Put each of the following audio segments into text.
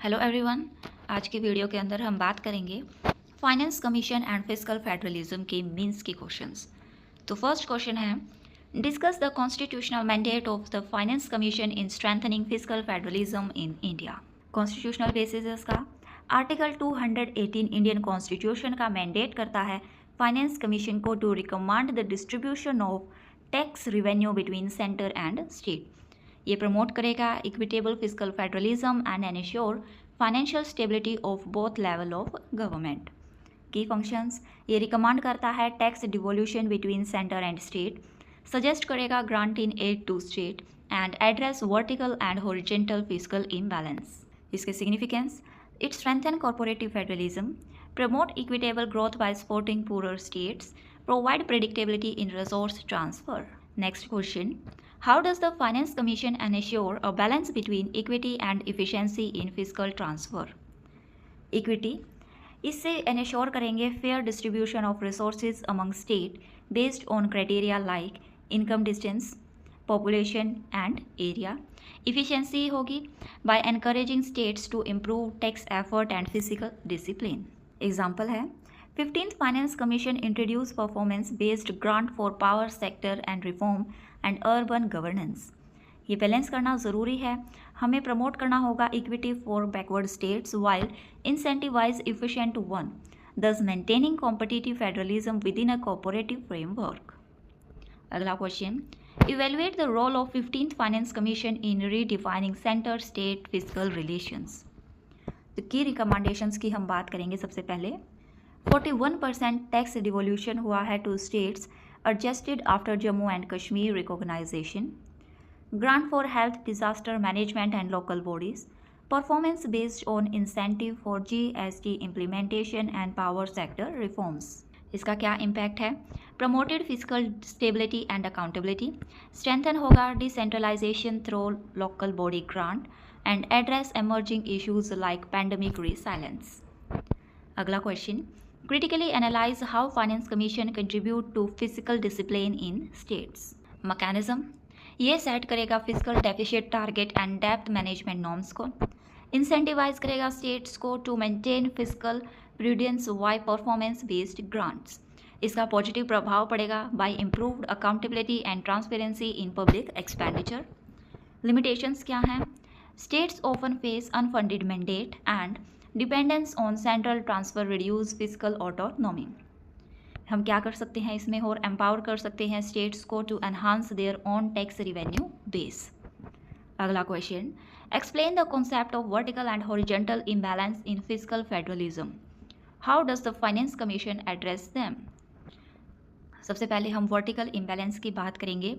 Hello everyone. आज के video के अंदर हम बात करेंगे finance commission and fiscal federalism के मीन्स के क्वेश्चंस। तो फर्स्ट क्वेश्चन है, discuss the constitutional mandate of the finance commission in strengthening fiscal federalism in India. Constitutional basis का आर्टिकल 218 इंडियन कॉन्स्टिट्यूशन का मैंडेट करता है फाइनेंस कमीशन को to recommend the distribution of tax revenue between centre and state. ये promote करेगा equitable fiscal federalism and ensure financial stability of both level of government. की functions, ये recommend करता है tax devolution between centre and state, suggest करेगा grant in aid to state and address vertical and horizontal fiscal imbalance. इसके significance, it strengthen corporative federalism, promote equitable growth by supporting poor states, provide predictability in resource transfer. Next question, how does the Finance Commission ensure a balance between equity and efficiency in fiscal transfer? Equity, इससे ensure करेंगे fair distribution of resources among state based on criteria like income distance, population and area. Efficiency होगी by encouraging states to improve tax effort and physical discipline. Example है, 15th finance commission introduce performance based grant for power sector and reform and urban governance. ये balance करना ज़रूरी है, हमें promote करना होगा equity for backward states while incentivise efficient one, thus maintaining competitive federalism within a cooperative framework. अगला question, evaluate the role of 15th finance commission in redefining centre state fiscal relations. तो की recommendations की हम बात करेंगे। सबसे पहले 41% tax devolution हुआ है to states adjusted after Jammu and Kashmir recognition, grant for health disaster management and local bodies, performance based on incentive for GST implementation and power sector reforms। इसका क्या इम्पैक्ट है? Promoted physical stability and accountability, strengthen होगा decentralisation through local body grant and address emerging issues like pandemic resilience. अगला question, critically analyze how finance commission contribute to fiscal discipline in states। mechanism, ये set करेगा physical deficit target and depth management norms को, incentivize करेगा states को to maintain physical prudence by performance based grants. इसका positive प्रभाव पड़ेगा by improved accountability and transparency in public expenditure. Limitations क्या हैं? States often face unfunded mandate and dependence on central transfer reduce physical autonomy. हम क्या कर सकते हैं इसमें? और एम्पावर कर सकते हैं स्टेट्स को to enhance their own tax revenue base. अगला question, explain the concept of vertical and horizontal imbalance in physical federalism. How does the finance commission address them? सबसे पहले हम वर्टिकल इम्बैलेंस की बात करेंगे।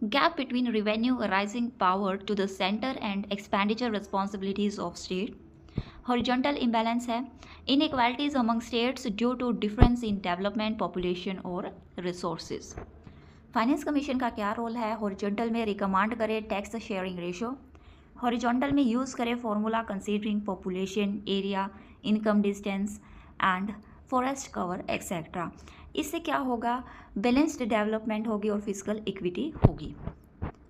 Gap between revenue arising power to the centre and expenditure responsibilities of state. Horizontal imbalance है inequalities among states due to difference in development, population और resources. Finance commission का क्या रोल है? हॉरिजॉन्टल में recommend करे टैक्स शेयरिंग रेशो, हॉरिजॉन्टल में use करे formula considering population, area, income distance and forest cover etcetera. इससे क्या होगा? बैलेंस्ड डेवलपमेंट होगी और फिजिकल इक्विटी होगी।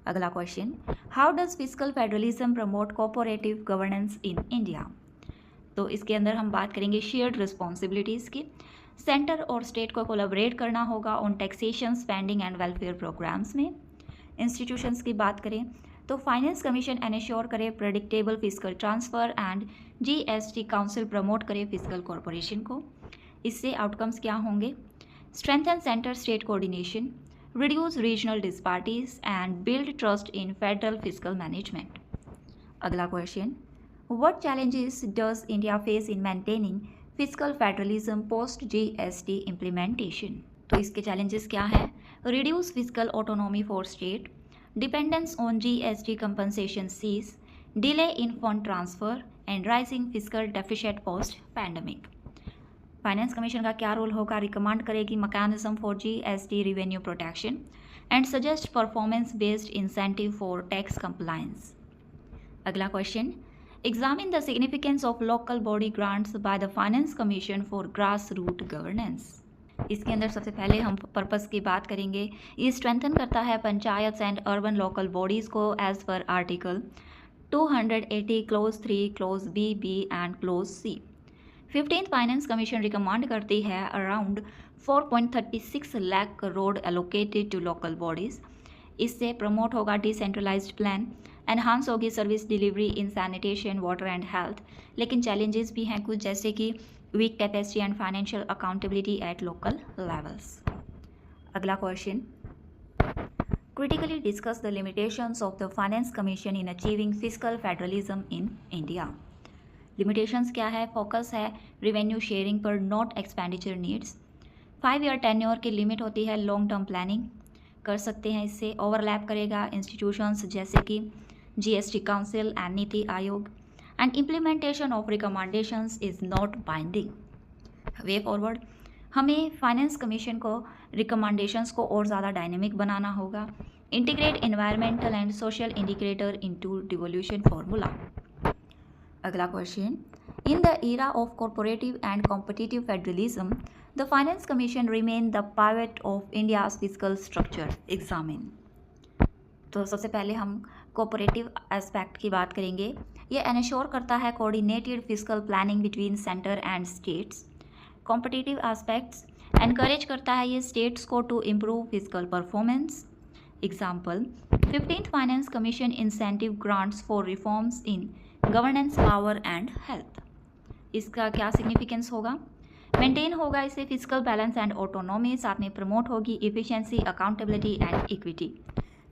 अगला question, how does physical federalism promote cooperative governance in India? तो इसके अंदर हम बात करेंगे शेयर्ड रिस्पॉन्सिबिलिटीज़ की। सेंटर और स्टेट को कोलैबोरेट करना होगा on taxation, spending and welfare programs में। इंस्टीट्यूशंस की बात करें तो फाइनेंस कमीशन एनश्योर करे predictable physical transfer and GST council promote करे फिजिकल कॉरपोरेशन को। इससे आउटकम्स क्या होंगे? Strengthen centre state coordination, reduce regional disparities and build trust in federal physical management. अगला question, what challenges does India face in maintaining fiscal federalism post GST implementation? तो इसके challenges क्या हैं? Reduce fiscal autonomy for state, dependence on GST compensation cease, delay in fund transfer and rising fiscal deficit post pandemic। Finance commission का क्या role होगा? Recommend करेगी mechanism for GST revenue protection and suggest performance based incentive for tax compliance. अगला question, Examine the significance of local body grants by the Finance Commission for grassroots governance। इसके अंदर सबसे पहले हम पर्पस की बात करेंगे। ये स्ट्रेंथन करता है panchayat and urban local bodies को as per article 280 Clause 3, Clause B, and Clause C. 15th finance commission recommend करती है around 4.36 lakh crore allocated to local bodies. इससे प्रमोट होगा डिसेंट्रलाइज्ड प्लान, एनहांस होगी service delivery in sanitation, water and health. लेकिन challenges भी हैं कुछ, जैसे कि weak capacity and financial accountability at local levels. अगला question, critically discuss the limitations of the finance commission in achieving fiscal federalism in India. Limitations क्या है? Focus है रिवेन्यू शेयरिंग पर, not expenditure needs. 5 year tenure की limit होती है, long term planning कर सकते हैं इससे। ओवरलैप करेगा इंस्टीट्यूशंस जैसे कि GST council and NITI Aayog, and implementation of recommendations is not binding. Way forward, हमें फाइनेंस कमीशन को रिकमेंडेशंस को और ज़्यादा डायनेमिक बनाना होगा। Integrate environmental and social indicator into devolution formula. अगला question, in the era of cooperative and competitive federalism, the Finance Commission remained the pivot of India's fiscal structure. Examine. तो सबसे पहले हम कोऑपरेटिव एस्पेक्ट की बात करेंगे। ये एनश्योर करता है coordinated fiscal planning between centre and states. Competitive aspects encourage करता है ये स्टेट्स को to improve fiscal performance. Example, 15th finance commission incentive grants for reforms in governance, power and health. इसका क्या सिग्निफिकेंस होगा? मेंटेन होगा इससे फिजिकल बैलेंस एंड ऑटोनॉमी, साथ में प्रमोट होगी efficiency, accountability and equity.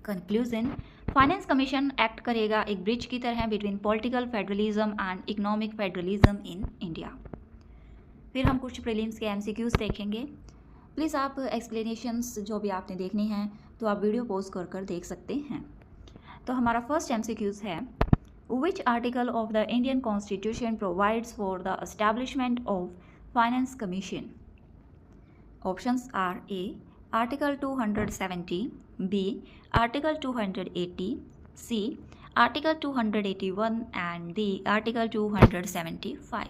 Conclusion, finance commission act करेगा एक ब्रिज की तरह between political federalism and economic federalism in India. फिर हम कुछ प्रीलिम्स के एमसीक्यूज देखेंगे। प्लीज़ आप एक्सप्लेनेशंस जो भी आपने देखनी हैं तो आप वीडियो पॉज कर कर देख सकते हैं। तो हमारा फर्स्ट एमसीक्यूज है, Which article of the Indian Constitution provides for the establishment of Finance Commission? Options are A. Article 270, B. Article 280, C. Article 281 and D. Article 275.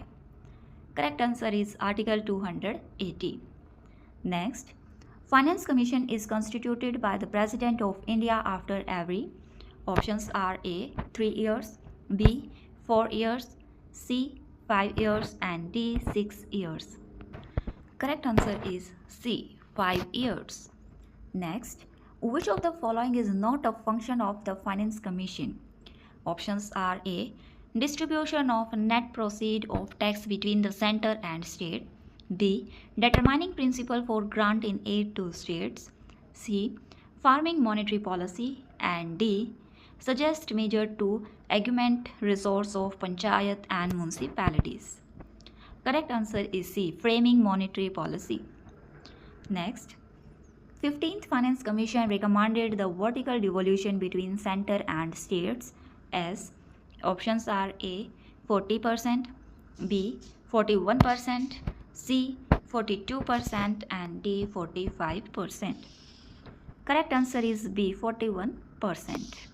Correct answer is Article 280. Next, Finance Commission is constituted by the President of India after every. Options are A. 3 years, B. 4 years, C. 5 years and D. 6 years. Correct answer is C. 5 years. Next, which of the following is not a function of the Finance Commission? Options are A. Distribution of net proceed of tax between the center and state, B. Determining principle for grant in aid to states, C. Farming monetary policy, and D. Suggest measure to augment resource of panchayat and municipalities. Correct answer is C. Framing monetary policy. Next, 15th Finance Commission recommended the vertical devolution between center and states as. Options are A. 40%, B. 41%, C. 42% and D. 45%. Correct answer is B. 41%.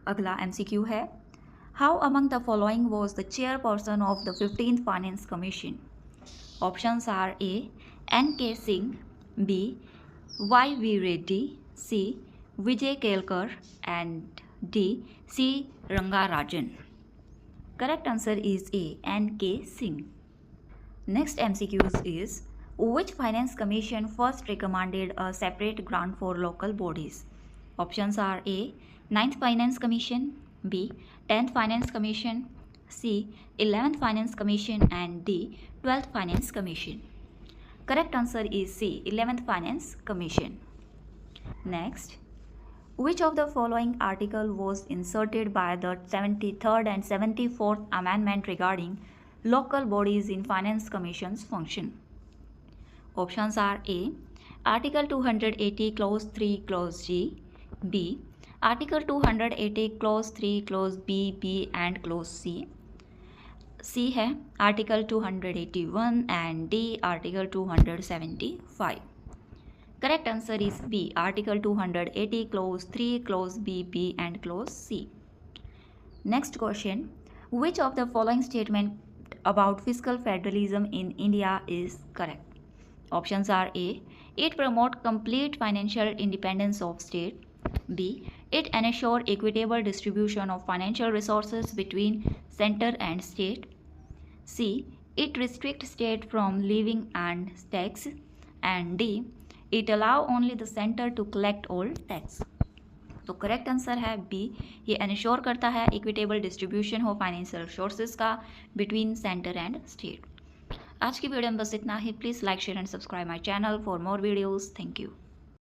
अगला MCQ है, how among the following was the chairperson of the 15th finance commission? Options are A. N.K. Singh, B. Y.V. Reddy, C. Vijay Kelkar and D. C. Rangarajan. Correct answer is A. N.K. Singh. Next MCQs is, which finance commission first recommended a separate grant for local bodies? Options are A. 9th Finance Commission, B. 10th Finance Commission, C. 11th Finance Commission and D. 12th Finance Commission. Correct answer is C. 11th Finance Commission. Next, which of the following article was inserted by the 73rd and 74th Amendment regarding local bodies in Finance Commission's function? Options are A. Article 280 Clause 3 Clause G, B. Article 280 Clause 3 Clause B and Clause C. C है Article 281 and D Article 275. Correct answer is B. Article 280 Clause 3 Clause B and Clause C. Next question. Which of the following statement about fiscal federalism in India is correct? Options are A. It promotes complete financial independence of state, B. It ensures equitable distribution of financial resources between center and state. C. It restricts state from levying and tax. And D. It allow only the center to collect all tax. तो correct answer है B, ये ensure करता है equitable distribution हो financial resources का between centre and state. आज की video में बस इतना ही। Please like share and subscribe my channel for more videos. Thank you.